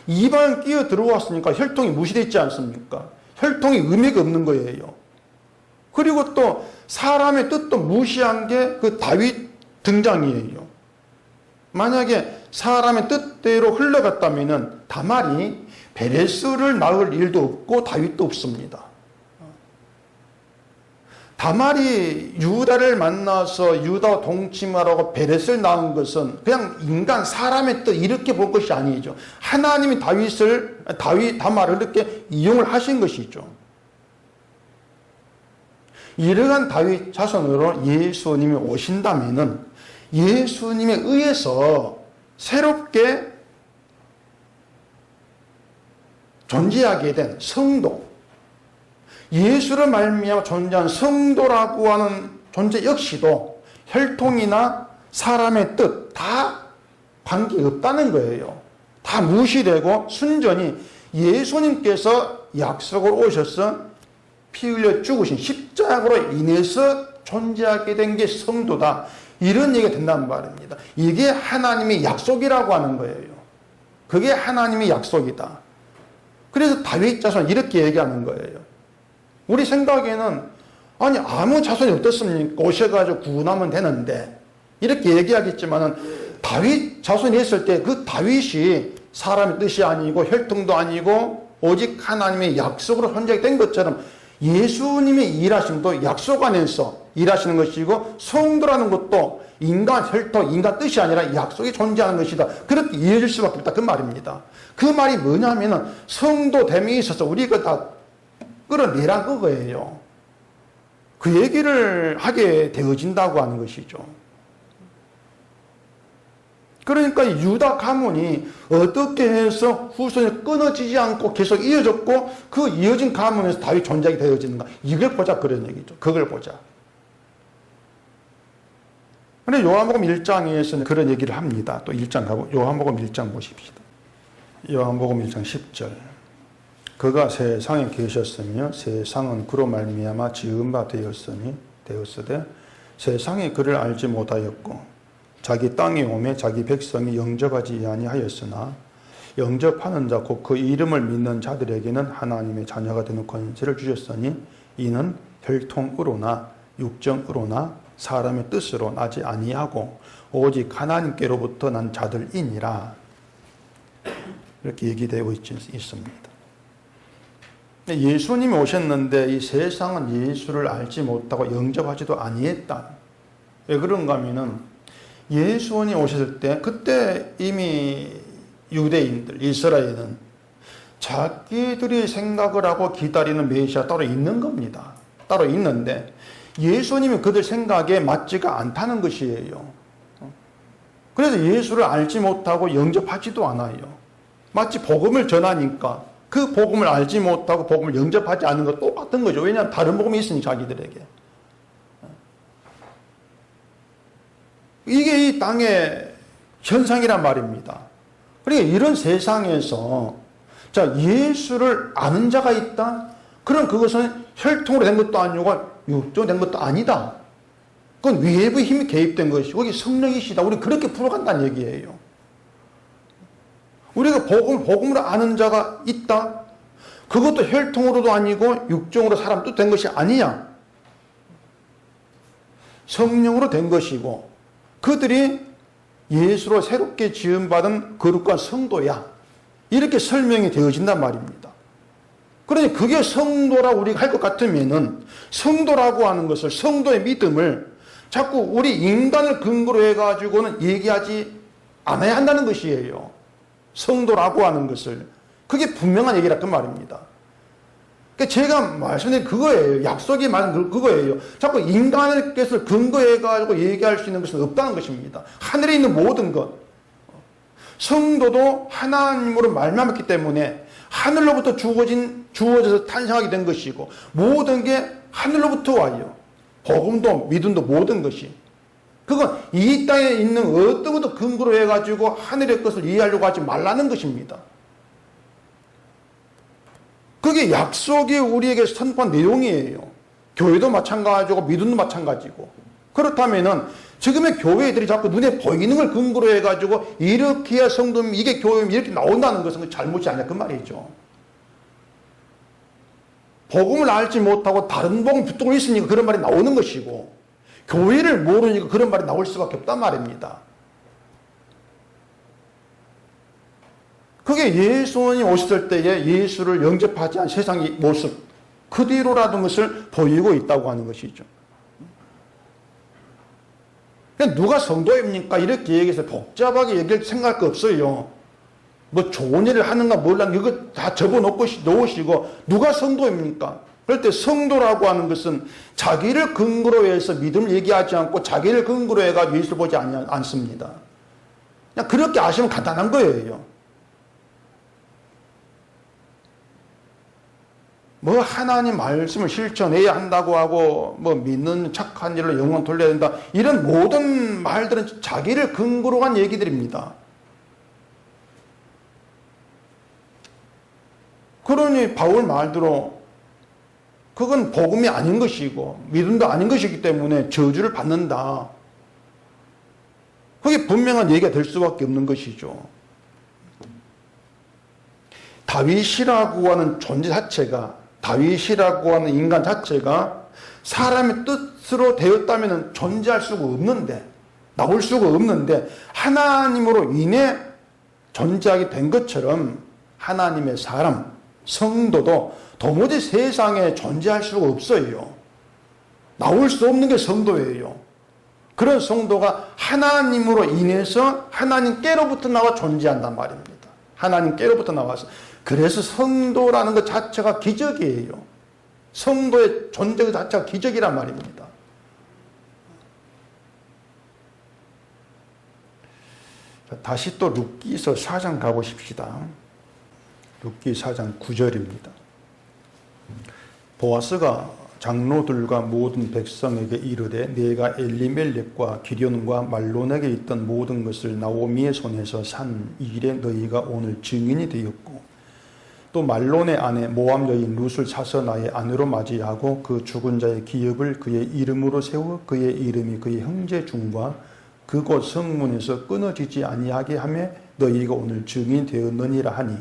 이방 끼어 들어왔으니까 혈통이 무시되지 않습니까? 혈통이 의미가 없는 거예요. 그리고 또 사람의 뜻도 무시한 게 그 다윗 등장이에요. 만약에 사람의 뜻대로 흘러갔다면 다말이 베레스를 낳을 일도 없고 다윗도 없습니다. 다말이 유다를 만나서 유다와 동침하라고 베렛을 낳은 것은 그냥 인간 사람의 뜻 이렇게 볼 것이 아니죠. 하나님이 다말을 이렇게 이용을 하신 것이죠. 이러한 다윗 자손으로 예수님이 오신다면은 예수님에 의해서 새롭게 존재하게 된 성도, 예수를 말미암아 존재한 성도라고 하는 존재 역시도 혈통이나 사람의 뜻 다 관계없다는 거예요. 다 무시되고 순전히 예수님께서 약속으로 오셔서 피 흘려 죽으신 십자가로 인해서 존재하게 된 게 성도다. 이런 얘기가 된단 말입니다. 이게 하나님의 약속이라고 하는 거예요. 그게 하나님의 약속이다. 그래서 다윗 자손 이렇게 얘기하는 거예요. 우리 생각에는 아니 아무 자손이 어떻습니까? 오셔가지고 구원하면 되는데 이렇게 얘기하겠지만은 다윗 자손이 했을 때 그 다윗이 사람의 뜻이 아니고 혈통도 아니고 오직 하나님의 약속으로 존재하게 된 것처럼 예수님의 일하심도 약속 안에서 일하시는 것이고 성도라는 것도 인간 혈통, 인간 뜻이 아니라 약속이 존재하는 것이다. 그렇게 이해질 수밖에 없다. 그 말입니다. 그 말이 뭐냐면은 성도됨에 있어서 우리가 다 끌어내라 그거예요. 그 얘기를 하게 되어진다고 하는 것이죠. 그러니까 유다 가문이 어떻게 해서 후손이 끊어지지 않고 계속 이어졌고 그 이어진 가문에서 다윗 존재하게 되어지는가 이걸 보자 그런 얘기죠. 그걸 보자. 근데 요한복음 1장에서는 그런 얘기를 합니다. 또 1장 가고 요한복음 1장 보십시다. 요한복음 1장 10절. 그가 세상에 계셨으며 세상은 그로 말미암아 지은 바 되었으되 세상이 그를 알지 못하였고 자기 땅에 오매 자기 백성이 영접하지 아니하였으나 영접하는 자 곧 그 이름을 믿는 자들에게는 하나님의 자녀가 되는 권세를 주셨으니 이는 혈통으로나 육정으로나 사람의 뜻으로 나지 아니하고 오직 하나님께로부터 난 자들이니라. 이렇게 얘기되고 있습니다. 예수님이 오셨는데 이 세상은 예수를 알지 못하고 영접하지도 아니했다. 왜 그런가 하면은 예수님이 오셨을 때 그때 이미 유대인들, 이스라엘은 자기들이 생각을 하고 기다리는 메시아가 따로 있는 겁니다. 따로 있는데 예수님이 그들 생각에 맞지가 않다는 것이에요. 그래서 예수를 알지 못하고 영접하지도 않아요. 마치 복음을 전하니까 그 복음을 알지 못하고 복음을 영접하지 않는 것 똑같은 거죠. 왜냐하면 다른 복음이 있으니 자기들에게. 이게 이 땅의 현상이란 말입니다. 그러니까 이런 세상에서 자 예수를 아는 자가 있다? 그럼 그것은 혈통으로 된 것도 아니고 육정으로 된 것도 아니다. 그건 외부의 힘이 개입된 것이고 거기 성령이시다. 우리 그렇게 풀어간다는 얘기예요. 우리가 복음으로 아는 자가 있다? 그것도 혈통으로도 아니고 육정으로 사람 뜻 된 것이 아니냐. 성령으로 된 것이고 그들이 예수로 새롭게 지음받은 거룩한 성도야. 이렇게 설명이 되어진단 말입니다. 그러니 그게 성도라고 우리가 할 것 같으면은 성도라고 하는 것을 성도의 믿음을 자꾸 우리 인간을 근거로 해가지고는 얘기하지 않아야 한다는 것이에요. 성도라고 하는 것을. 그게 분명한 얘기라 그 말입니다. 그러니까 제가 말씀드린 그거예요. 약속이 말은 그거예요. 자꾸 인간을 것을 근거해가지고 얘기할 수 있는 것은 없다는 것입니다. 하늘에 있는 모든 것. 성도도 하나님으로 말미암았기 때문에 하늘로부터 주어져서 탄생하게 된 것이고 모든 게 하늘로부터 와요. 복음도 믿음도 모든 것이. 그건 이 땅에 있는 어떤 것도 근거로 해가지고 하늘의 것을 이해하려고 하지 말라는 것입니다. 그게 약속이 우리에게 선포한 내용이에요. 교회도 마찬가지고 믿음도 마찬가지고. 그렇다면은 지금의 교회들이 자꾸 눈에 보이는 걸 근거로 해가지고 이렇게 해야 성도면 이게 교회면 이렇게 나온다는 것은 잘못이 아니야 그 말이죠. 복음을 알지 못하고 다른 복음 붙들고 있으니까 그런 말이 나오는 것이고 교회를 모르니까 그런 말이 나올 수밖에 없단 말입니다. 그게 예수님이 오셨을 때에 예수를 영접하지 않은 세상의 모습 그대로라는 것을 보이고 있다고 하는 것이죠. 그러니까 누가 성도입니까? 이렇게 얘기해서 복잡하게 얘기할 생각할 거 없어요. 뭐 좋은 일을 하는가 몰라 이거 다 접어놓고 놓으시고 누가 성도입니까? 그럴 때 성도라고 하는 것은 자기를 근거로 해서 믿음을 얘기하지 않고 자기를 근거로 해가지고 예수를 보지 않습니다. 그냥 그렇게 아시면 간단한 거예요. 뭐 하나님 말씀을 실천해야 한다고 하고 뭐 믿는 착한 일로 영원 돌려야 된다 이런 모든 말들은 자기를 근거로 한 얘기들입니다. 그러니 바울 말대로 그건 복음이 아닌 것이고 믿음도 아닌 것이기 때문에 저주를 받는다. 그게 분명한 얘기가 될 수밖에 없는 것이죠. 다윗이라고 하는 존재 자체가 다윗이라고 하는 인간 자체가 사람의 뜻으로 되었다면 존재할 수가 없는데 나올 수가 없는데 하나님으로 인해 존재하게 된 것처럼 하나님의 사람 성도도 도무지 세상에 존재할 수가 없어요. 나올 수 없는 게 성도예요. 그런 성도가 하나님으로 인해서 하나님께로부터 나와 존재한단 말입니다. 하나님께로부터 나와서. 그래서 성도라는 것 자체가 기적이에요. 성도의 존재 자체가 기적이란 말입니다. 다시 또 룻기서 4장 가보십시다. 룻기 4장 9절입니다. 보아스가 장로들과 모든 백성에게 이르되 내가 엘리멜렉과 기련과 말론에게 있던 모든 것을 나오미의 손에서 산 일에 너희가 오늘 증인이 되었고 또 말론의 아내 모압 여인 룻을 사서 나의 아내로 맞이하고 그 죽은 자의 기업을 그의 이름으로 세워 그의 이름이 그의 형제 중과 그곳 성문에서 끊어지지 아니하게 하며 너희가 오늘 증인이 되었느니라 하니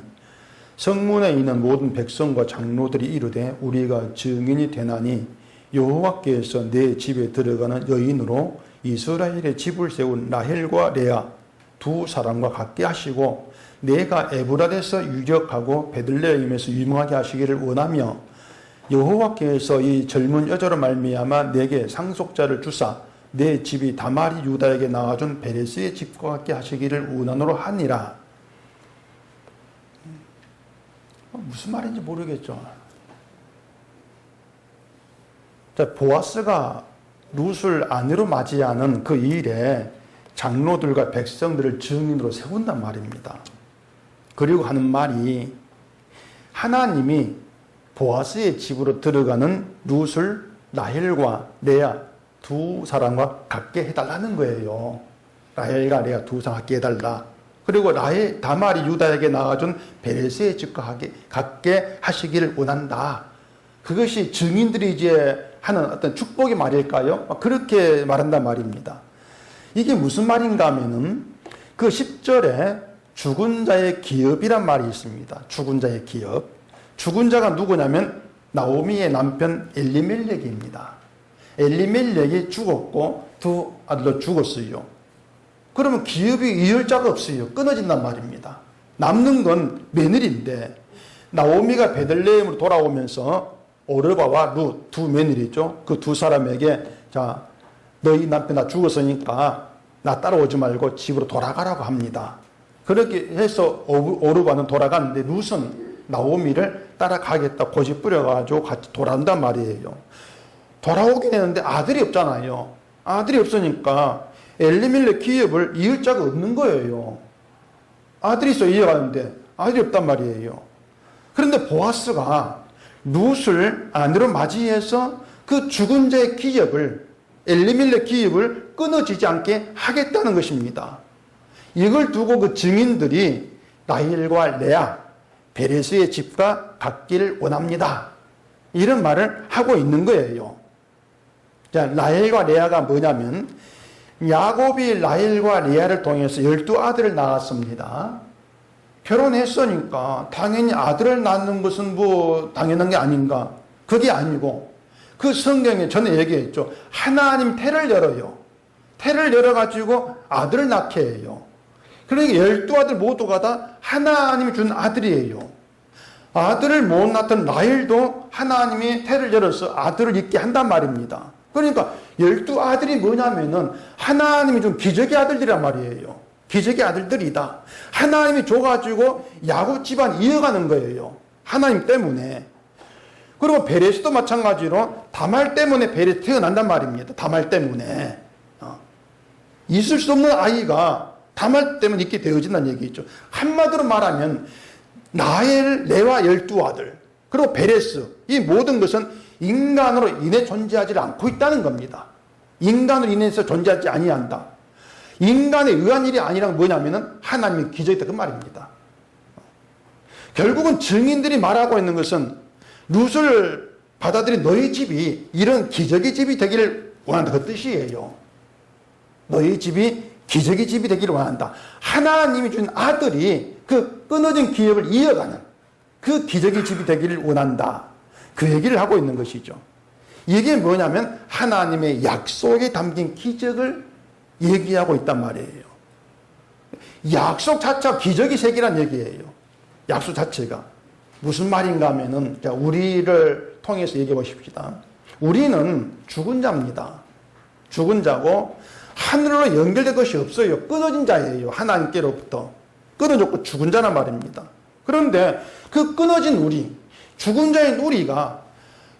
성문에 있는 모든 백성과 장로들이 이르되 우리가 증인이 되나니 여호와께서 내 집에 들어가는 여인으로 이스라엘의 집을 세운 라헬과 레아 두 사람과 같게 하시고 내가 에브라데서 유력하고 베들레헴에서 유명하게 하시기를 원하며 여호와께서 이 젊은 여자로 말미암아 내게 상속자를 주사 내 집이 다말이 유다에게 낳아준 베레스의 집과 같게 하시기를 원하노로 하니라. 무슨 말인지 모르겠죠. 자, 보아스가 룻을 아내로 맞이하는 그 일에 장로들과 백성들을 증인으로 세운단 말입니다. 그리고 하는 말이 하나님이 보아스의 집으로 들어가는 룻을 라헬과 레아 두 사람과 같게 해달라는 거예요. 라헬과 레아 두 사람 같게 해달라. 그리고 다말이 유다에게 나아준 베레스의 집과 같게 하시기를 원한다. 그것이 증인들이 이제 하는 어떤 축복의 말일까요? 그렇게 말한단 말입니다. 이게 무슨 말인가 하면은 그 10절에 죽은 자의 기업이란 말이 있습니다. 죽은 자의 기업. 죽은 자가 누구냐면 나오미의 남편 엘리멜렉입니다. 엘리멜렉이 죽었고 두 아들도 죽었어요. 그러면 기업이 이을 자가 없어요. 끊어진단 말입니다. 남는 건 며느리인데 나오미가 베들레헴으로 돌아오면서 오르바와 룻 두 며느리죠. 그 두 사람에게 자 너희 남편 나 죽었으니까 나 따라오지 말고 집으로 돌아가라고 합니다. 그렇게 해서 오르바는 돌아갔는데 룻은 나오미를 따라가겠다 고집 부려가지고 같이 돌아온단 말이에요. 돌아오긴 했는데 아들이 없잖아요. 아들이 없으니까 엘리멜렉 기업을 이을 자가 없는 거예요. 아들이 있어 이어가는데 아들이 없단 말이에요. 그런데 보아스가 룻을 아내로 맞이해서 그 죽은 자의 기업을 엘리멜렉 기업을 끊어지지 않게 하겠다는 것입니다. 이걸 두고 그 증인들이 라헬과 레아 베레스의 집과 같기를 원합니다. 이런 말을 하고 있는 거예요. 자, 라헬과 레아가 뭐냐면 야곱이 라헬과 레아를 통해서 12아들을 낳았습니다. 결혼했으니까 당연히 아들을 낳는 것은 뭐 당연한 게 아닌가? 그게 아니고 그 성경에 전에 얘기했죠. 하나님 태를 열어요. 태를 열어가지고 아들을 낳게 해요. 그러니까 12아들 모두가 다 하나님이 준 아들이에요. 아들을 못 낳던 라헬도 하나님이 태를 열어서 아들을 있게 한단 말입니다. 그러니까 12아들이 뭐냐면은 하나님이 준 기적의 아들들이란 말이에요. 기적의 아들들이다. 하나님이 줘가지고 야곱 집안 이어가는 거예요. 하나님 때문에. 그리고 베레스도 마찬가지로 다말 때문에 베레스 태어난단 말입니다. 다말 때문에. 있을 수 없는 아이가 다말 때문에 있게 되어진다는 얘기죠. 한마디로 말하면 라헬, 레와 12아들, 그리고 베레스, 이 모든 것은 인간으로 인해 존재하지 않고 있다는 겁니다. 인간으로 인해서 존재하지 아니한다. 인간에 의한 일이 아니라 뭐냐면은 하나님의 기적이다 그 말입니다. 결국은 증인들이 말하고 있는 것은 룻을 받아들인 너희 집이 이런 기적의 집이 되기를 원한다 그 뜻이에요. 너희 집이 기적의 집이 되기를 원한다. 하나님이 준 아들이 그 끊어진 기업을 이어가는 그 기적의 집이 되기를 원한다. 그 얘기를 하고 있는 것이죠. 이게 뭐냐면 하나님의 약속에 담긴 기적을 얘기하고 있단 말이에요. 약속 자체가 기적의 세계란 얘기예요. 약속 자체가. 무슨 말인가 하면은, 우리를 통해서 얘기해 보십시다. 우리는 죽은 자입니다. 죽은 자고, 하늘로 연결된 것이 없어요. 끊어진 자예요. 하나님께로부터. 끊어졌고 죽은 자란 말입니다. 그런데 그 끊어진 우리, 죽은 자인 우리가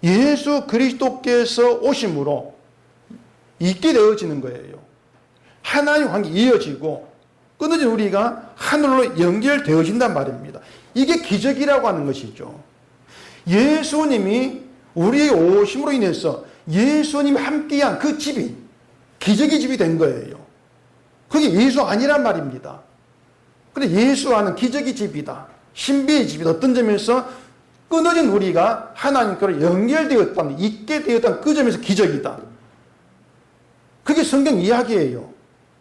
예수 그리스도께서 오심으로 있게 되어지는 거예요. 하나님 관계 이어지고 끊어진 우리가 하늘로 연결되어진단 말입니다. 이게 기적이라고 하는 것이죠. 예수님이 우리의 오심으로 인해서 예수님이 함께한 그 집이 기적의 집이 된 거예요. 그게 예수 아니란 말입니다. 그런데 예수와는 기적의 집이다. 신비의 집이다. 어떤 점에서 끊어진 우리가 하나님께로 연결되었다는, 있게 되었다는 그 점에서 기적이다. 그게 성경 이야기예요.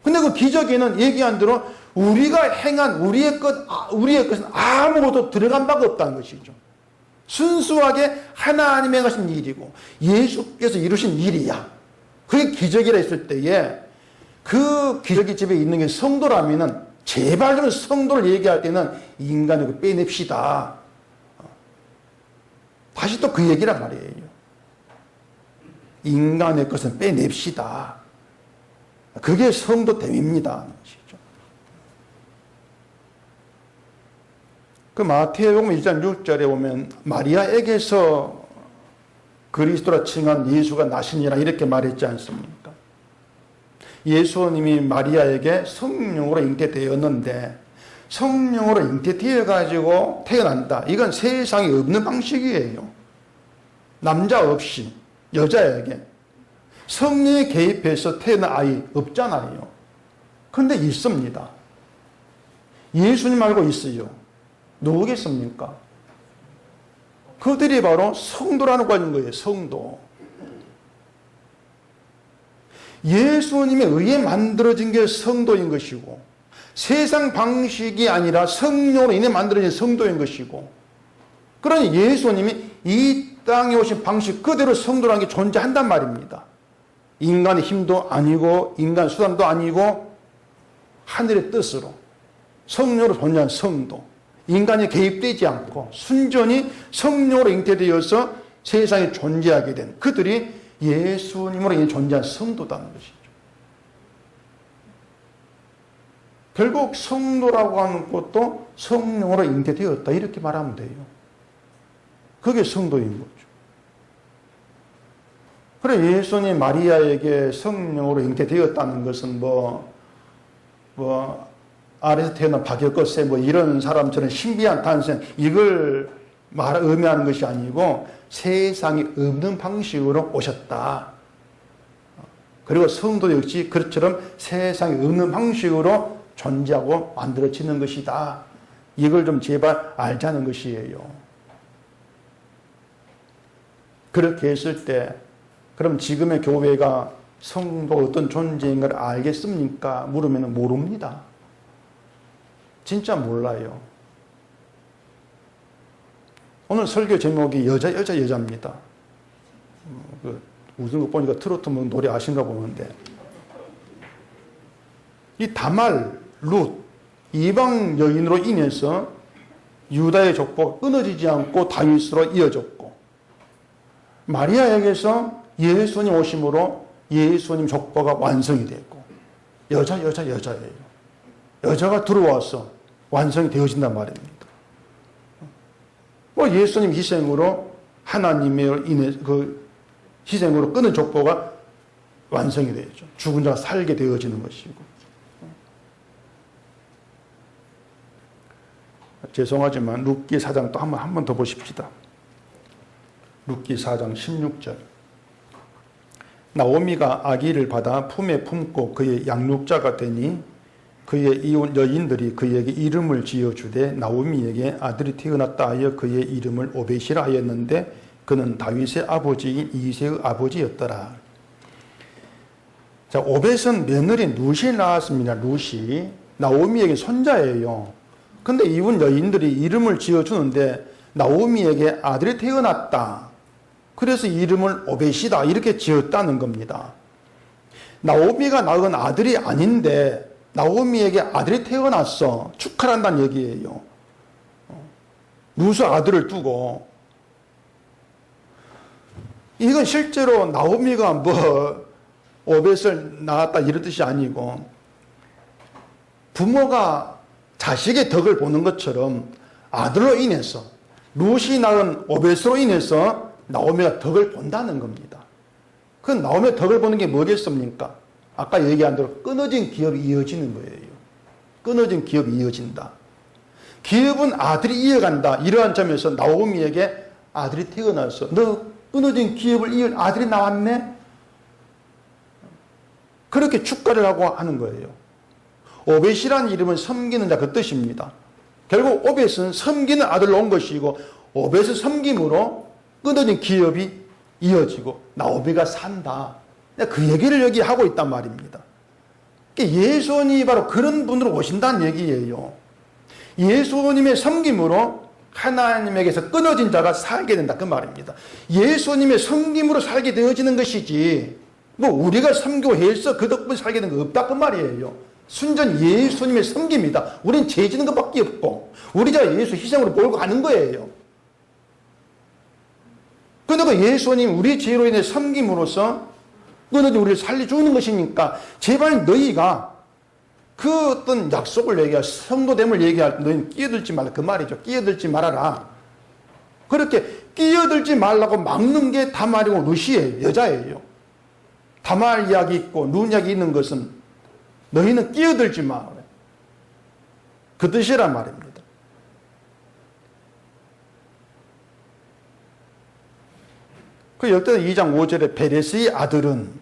근데 그 기적에는 얘기한 대로 우리가 행한 우리의 것은 아무것도 들어간 바가 없다는 것이죠. 순수하게 하나님이 하신 일이고 예수께서 이루신 일이야. 그게 기적이라 했을 때에 그 기적의 집에 있는 게 성도라면은 제발 좀 성도를 얘기할 때는 인간을 빼냅시다. 다시 또 그 얘기란 말이에요. 인간의 것은 빼냅시다. 그게 성도됨입니다. 그 마태복음 1장 6절에 보면 마리아에게서 그리스도라 칭한 예수가 나시니라 이렇게 말했지 않습니까? 예수님이 마리아에게 성령으로 잉태되었는데 성령으로 잉태되어 가지고 태어난다. 이건 세상에 없는 방식이에요. 남자 없이 여자에게 성령이 개입해서 태어난 아이 없잖아요. 그런데 있습니다. 예수님 말고 있어요. 누구겠습니까? 그들이 바로 성도라는 거예요. 성도. 예수님에 의해 만들어진 게 성도인 것이고 세상 방식이 아니라 성령으로 인해 만들어진 성도인 것이고 그러니 예수님이 이 땅에 오신 방식 그대로 성도라는 게 존재한단 말입니다. 인간의 힘도 아니고 인간 수단도 아니고 하늘의 뜻으로 성령으로 존재한 성도. 인간이 개입되지 않고 순전히 성령으로 잉태되어서 세상에 존재하게 된 그들이 예수님으로 인해 존재한 성도라는 것이죠. 결국 성도라고 하는 것도 성령으로 잉태되었다 이렇게 말하면 돼요. 그게 성도인 거죠. 그래 예수님 마리아에게 성령으로 잉태되었다는 것은 아래에서 태어난 박혁거세 이런 사람처럼 신비한 탄생 이걸 의미하는 것이 아니고 세상에 없는 방식으로 오셨다. 그리고 성도 역시 그처럼 세상에 없는 방식으로 존재하고 만들어지는 것이다. 이걸 좀 제발 알자는 것이에요. 그렇게 했을 때 그럼 지금의 교회가 성도가 어떤 존재인가를 알겠습니까? 물으면 모릅니다. 진짜 몰라요. 오늘 설교 제목이 여자입니다. 웃은 거 보니까 트로트 노래 아신가 보는데 이 다말, 룻, 이방 여인으로 인해서 유다의 족보가 끊어지지 않고 다윗으로 이어졌고, 마리아에게서 예수님 오심으로 예수님 족보가 완성이 됐고, 여자예요. 여자가 들어와서 완성이 되어진단 말입니다. 예수님 희생으로 하나님의 인해 그 희생으로 끊은 족보가 완성이 되죠. 죽은 자가 살게 되어지는 것이고. 죄송하지만 룻기 4장 또 한 번 더 보십시다. 룻기 4장 16절. 나오미가 아기를 받아 품에 품고 그의 양육자가 되니 그의 이혼 여인들이 그에게 이름을 지어주되 나오미에게 아들이 태어났다 하여 그의 이름을 오벳이라 하였는데 그는 다윗의 아버지인 이새의 아버지였더라. 자, 오벳은 며느리 룻이 낳았습니다. 룻이 나오미에게 손자예요. 근데 이혼 여인들이 이름을 지어주는데 나오미에게 아들이 태어났다. 그래서 이름을 오벳이다 이렇게 지었다는 겁니다. 나오미가 낳은 아들이 아닌데 나오미에게 아들이 태어났어. 축하한다는 얘기예요. 룻의 아들을 두고. 이건 실제로 나오미가 오벳을 낳았다 이런 뜻이 아니고, 부모가 자식의 덕을 보는 것처럼 아들로 인해서, 룻이 낳은 오벳으로 인해서 나오미가 덕을 본다는 겁니다. 그 나오미가 덕을 보는 게 뭐겠습니까? 아까 얘기한 대로 끊어진 기업이 이어지는 거예요. 끊어진 기업이 이어진다. 기업은 아들이 이어간다. 이러한 점에서 나오미에게 아들이 태어나서 너 끊어진 기업을 이을 아들이 나왔네? 그렇게 축가를 하고 하는 거예요. 오벳이라는 이름은 섬기는 자 그 뜻입니다. 결국 오벳은 섬기는 아들로 온 것이고, 오벳의 섬김으로 끊어진 기업이 이어지고 나오미가 산다. 그 얘기를 여기 하고 있단 말입니다. 예수님이 바로 그런 분으로 오신다는 얘기예요. 예수님의 섬김으로 하나님에게서 끊어진 자가 살게 된다 그 말입니다. 예수님의 섬김으로 살게 되어지는 것이지 우리가 섬교해서 그 덕분에 살게 되는 거 없다 그 말이에요. 순전 예수님의 섬김이다. 우리는 죄 지는 것밖에 없고 우리가 예수 희생으로 몰고 가는 거예요. 그러니까 예수님 우리 죄로 인해 섬김으로써 끊어진 우리를 살려주는 것이니까 제발 너희가 그 어떤 약속을 얘기할 성도됨을 얘기할 때 너희는 끼어들지 말라 그 말이죠. 끼어들지 말아라. 그렇게 끼어들지 말라고 막는 게 다말이고 룻이에요. 여자예요. 다말 이야기 있고 룻 이야기 있는 것은 너희는 끼어들지 마. 그 뜻이란 말입니다. 그 역대하 2장 5절에 베레스의 아들은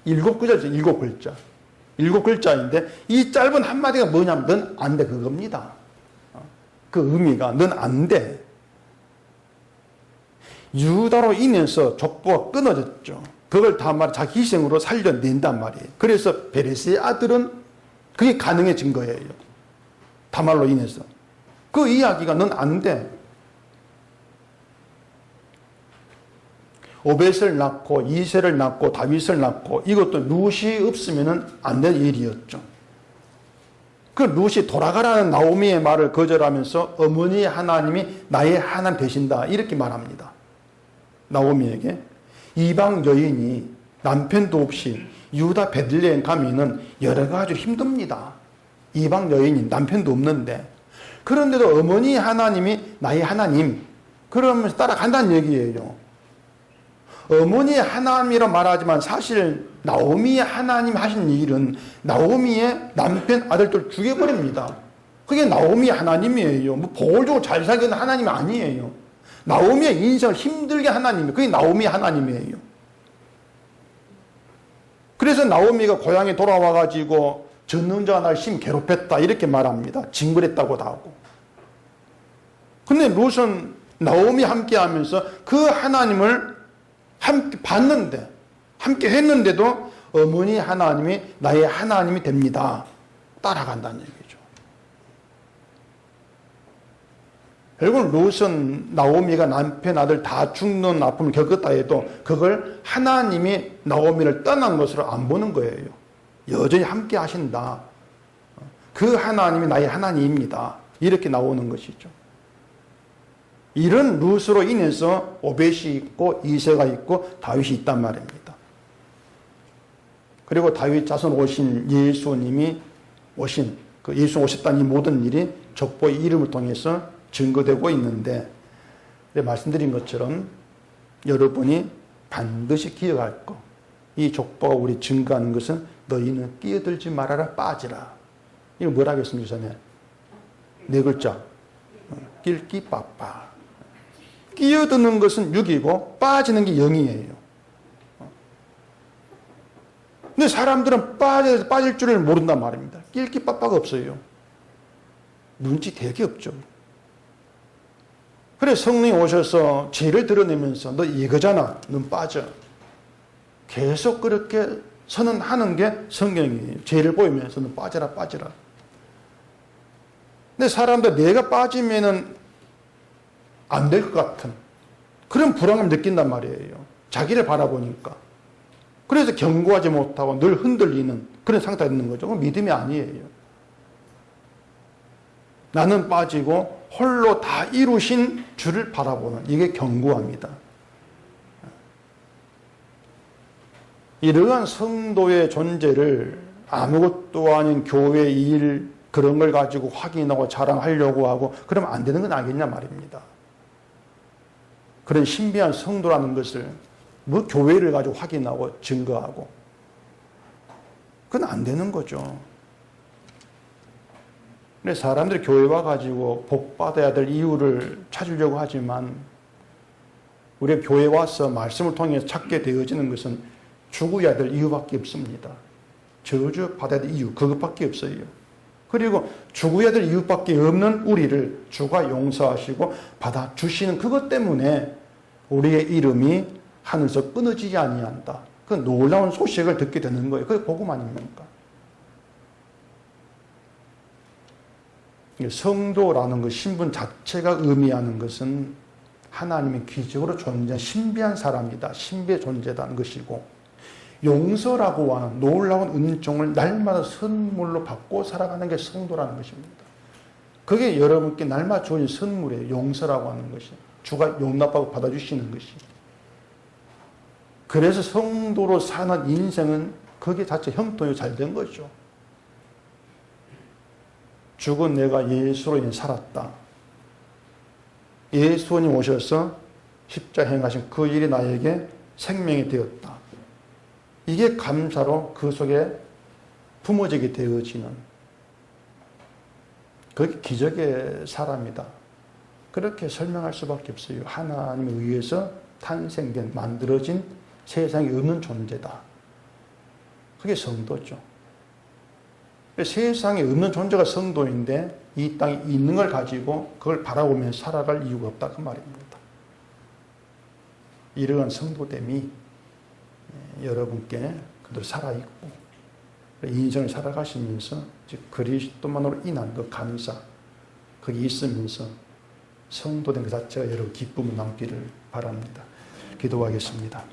7글자죠. 7글자. 7글자인데 이 짧은 한마디가 뭐냐면 넌 안 돼 그겁니다. 그 의미가 넌 안 돼. 유다로 인해서 족보가 끊어졌죠. 그걸 다말 자기 희생으로 살려낸단 말이에요. 그래서 베레스의 아들은 그게 가능해진 거예요. 다말로 인해서. 그 이야기가 넌 안 돼. 오벳을 낳고 이새를 낳고 다윗을 낳고 이것도 룻이 없으면 안 될 일이었죠. 그 룻이 돌아가라는 나오미의 말을 거절하면서 어머니 하나님이 나의 하나님 되신다 이렇게 말합니다. 나오미에게 이방 여인이 남편도 없이 유다 베들레헴 가면은 여러 가지로 힘듭니다. 이방 여인이 남편도 없는데 그런데도 어머니 하나님이 나의 하나님 그러면서 따라간다는 얘기예요. 어머니 하나님이라 말하지만 사실 나오미의 하나님 하신 일은 나오미의 남편 아들들 죽여버립니다. 그게 나오미의 하나님이에요. 복을 주고 잘 살게 하는 하나님이 아니에요. 나오미의 인생을 힘들게 하나님이에요. 그게 나오미의 하나님이에요. 그래서 나오미가 고향에 돌아와가지고 전능자가 날 심 괴롭혔다 이렇게 말합니다. 징벌했다고도 하고. 근데 룻은 나오미 함께 하면서 그 하나님을 함께 봤는데 함께 했는데도 어머니 하나님이 나의 하나님이 됩니다. 따라간다는 얘기죠. 결국 룻은 나오미가 남편 아들 다 죽는 아픔을 겪었다 해도 그걸 하나님이 나오미를 떠난 것으로 안 보는 거예요. 여전히 함께 하신다. 그 하나님이 나의 하나님입니다. 이렇게 나오는 것이죠. 이런 룻으로 인해서 오벳이 있고 이새가 있고 다윗이 있단 말입니다. 그리고 다윗 자손 오신 예수님이 오신 그 예수 오셨다는 이 모든 일이 족보의 이름을 통해서 증거되고 있는데, 말씀드린 것처럼 여러분이 반드시 기억할 것, 이 족보가 우리 증거하는 것은 너희는 끼어들지 말아라, 빠지라. 이거 뭐라 하겠습니까 전에? 네 글자. 낄끼빠빠. 끼어드는 것은 6이고 빠지는 게 0이에요. 근데 사람들은 빠질 줄을 모른단 말입니다. 낄끼빠빠가 없어요. 눈치 되게 없죠. 그래 성령이 오셔서 죄를 드러내면서 너 이거잖아. 넌 빠져. 계속 그렇게 선언하는 게 성경이에요. 죄를 보이면서 너 빠져라, 빠져라. 근데 사람들 내가 빠지면은 안 될 것 같은 그런 불안감을 느낀단 말이에요. 자기를 바라보니까. 그래서 견고하지 못하고 늘 흔들리는 그런 상태가 있는 거죠. 그건 믿음이 아니에요. 나는 빠지고 홀로 다 이루신 주를 바라보는 이게 견고합니다. 이러한 성도의 존재를 아무것도 아닌 교회 일 그런 걸 가지고 확인하고 자랑하려고 하고 그러면 안 되는 건 아니겠냐 말입니다. 그런 신비한 성도라는 것을 뭐 교회를 가지고 확인하고 증거하고 그건 안 되는 거죠. 근데 사람들이 교회 와가지고 복 받아야 될 이유를 찾으려고 하지만 우리 교회 와서 말씀을 통해 찾게 되어지는 것은 죽어야 될 이유밖에 없습니다. 저주 받아야 될 이유 그것밖에 없어요. 그리고 죽어야 될 이유밖에 없는 우리를 주가 용서하시고 받아주시는 그것 때문에 우리의 이름이 하늘에서 끊어지지 아니한다. 그 놀라운 소식을 듣게 되는 거예요. 그게 복음 아닙니까? 성도라는 그 신분 자체가 의미하는 것은 하나님의 기적으로 존재한 신비한 사람이다. 신비의 존재다는 것이고, 용서라고 하는 놀라운 은총을 날마다 선물로 받고 살아가는 게 성도라는 것입니다. 그게 여러분께 날마다 주어진 선물이에요. 용서라고 하는 것이. 주가 용납하고 받아주시는 것이. 그래서 성도로 사는 인생은 그게 자체 형통이 잘 된 거죠. 죽은 내가 예수로 인해 살았다. 예수님 오셔서 십자가 행하신 그 일이 나에게 생명이 되었다. 이게 감사로 그 속에 품어지게 되어지는 그게 기적의 사람이다. 그렇게 설명할 수밖에 없어요. 하나님에 의해서 탄생된, 만들어진 세상에 없는 존재다. 그게 성도죠. 세상에 없는 존재가 성도인데 이 땅에 있는 걸 가지고 그걸 바라보면서 살아갈 이유가 없다. 그 말입니다. 이러한 성도됨이 여러분께 그대로 살아있고 인생을 살아가시면서 그리스도만으로 인한 그 감사 그게 있으면서 성도된 그 자체가 여러분 기쁨을 남기를 바랍니다. 기도하겠습니다.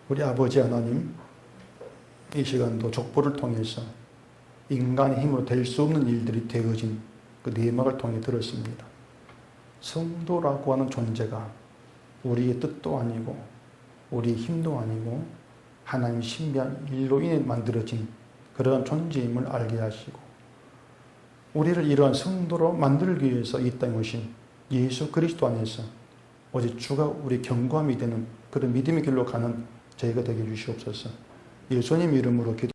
우리 아버지 하나님, 이 시간도 족보를 통해서 인간의 힘으로 될 수 없는 일들이 되어진 그 내막을 통해 들었습니다. 성도라고 하는 존재가 우리의 뜻도 아니고 우리의 힘도 아니고 하나님 신비한 일로 인해 만들어진 그러한 존재임을 알게 하시고 우리를 이러한 성도로 만들기 위해서 이 땅에 오신 예수 그리스도 안에서 오직 주가 우리 견고함이 되는 그런 믿음의 길로 가는 저희가 되게 해주시옵소서. 예수님 이름으로 기도